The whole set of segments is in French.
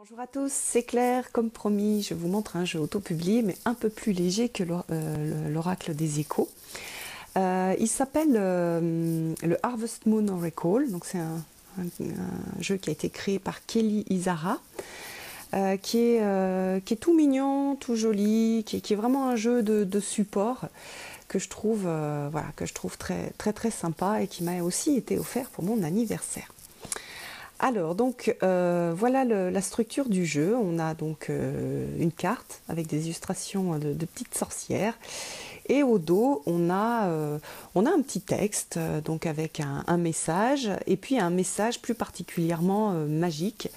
Bonjour à tous, c'est Claire. Comme promis, je vous montre un jeu auto-publié, mais un peu plus léger que l'Oracle des Échos. Il s'appelle le Harvest Moon Oracle. Donc c'est un jeu qui a été créé par Kelly Isara, qui est tout mignon, tout joli, qui est vraiment un jeu de support que je trouve, très sympa et qui m'a aussi été offert pour mon anniversaire. Alors, donc, voilà la structure du jeu. On a donc une carte avec des illustrations de petites sorcières. Et au dos, on a un petit texte, donc avec un message, et puis un message plus particulièrement magique.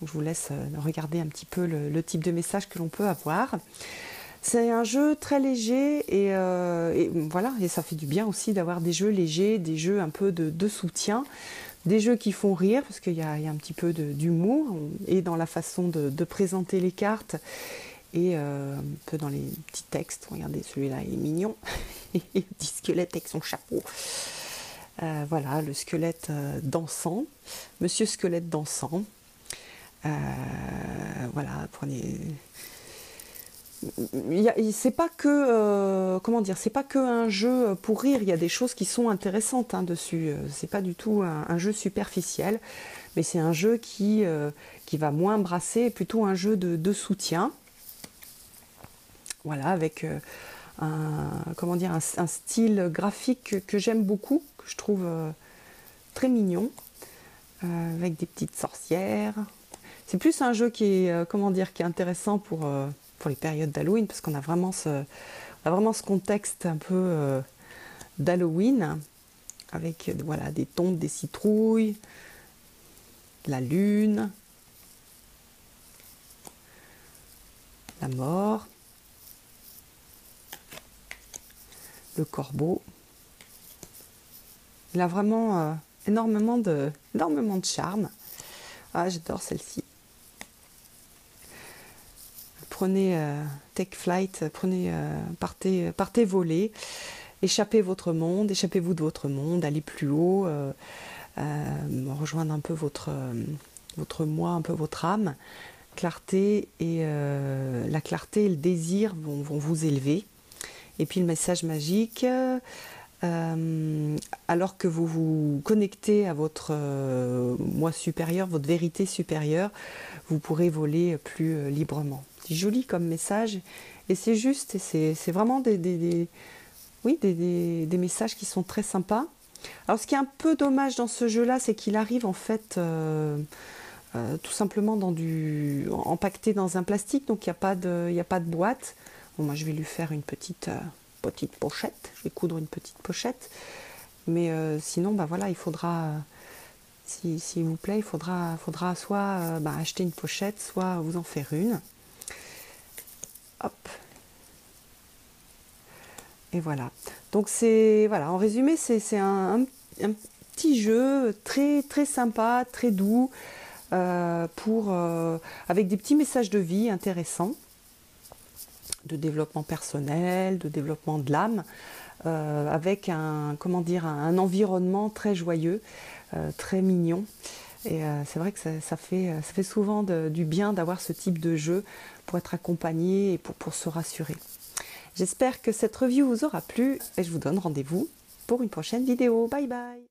Donc, je vous laisse regarder un petit peu le type de message que l'on peut avoir. C'est un jeu très léger et voilà, et ça fait du bien aussi d'avoir des jeux légers, des jeux un peu de soutien. Des jeux qui font rire, parce qu'il y a un petit peu d'humour, et dans la façon de présenter les cartes, et un peu dans les petits textes. Regardez, celui-là, il est mignon. Il y a un petit squelette avec son chapeau. Voilà, le squelette dansant. Monsieur squelette dansant. Voilà, prenez... C'est pas que comment dire, c'est pas que un jeu pour rire. Il y a des choses qui sont intéressantes dessus. C'est pas du tout un jeu superficiel, mais c'est un jeu qui va moins brasser, plutôt un jeu de soutien. Voilà, avec un style graphique que j'aime beaucoup, que je trouve très mignon, avec des petites sorcières. C'est plus un jeu qui est qui est intéressant pour les périodes d'Halloween, parce qu'on a vraiment ce contexte un peu d'Halloween, avec voilà, des tontes, des citrouilles, la lune, la mort, le corbeau. Il a vraiment énormément de charme. Ah, j'adore celle-ci. Prenez take flight, partez voler, échappez votre monde, échappez-vous de votre monde, allez plus haut, rejoindre un peu votre moi, un peu votre âme. Clarté et la clarté et le désir vont vous élever. Et puis le message magique, alors que vous vous connectez à votre moi supérieur, votre vérité supérieure, vous pourrez voler plus librement. C'est joli comme message, et c'est juste, et c'est vraiment des messages qui sont très sympas. Alors ce qui est un peu dommage dans ce jeu-là, c'est qu'il arrive en fait tout simplement empaqueté dans un plastique, donc il n'y a pas de boîte. Bon, moi je vais lui faire une petite pochette, je vais coudre une petite pochette, mais sinon voilà, il faudra, s'il vous plaît, il faudra soit acheter une pochette, soit vous en faire une. Hop. Et voilà. Donc voilà, en résumé, c'est un petit jeu très sympa, très doux, avec des petits messages de vie intéressants, de développement personnel, de développement de l'âme, avec un environnement très joyeux, très mignon. Et c'est vrai que ça fait souvent du bien d'avoir ce type de jeu pour être accompagné et pour se rassurer. J'espère que cette review vous aura plu et je vous donne rendez-vous pour une prochaine vidéo. Bye bye!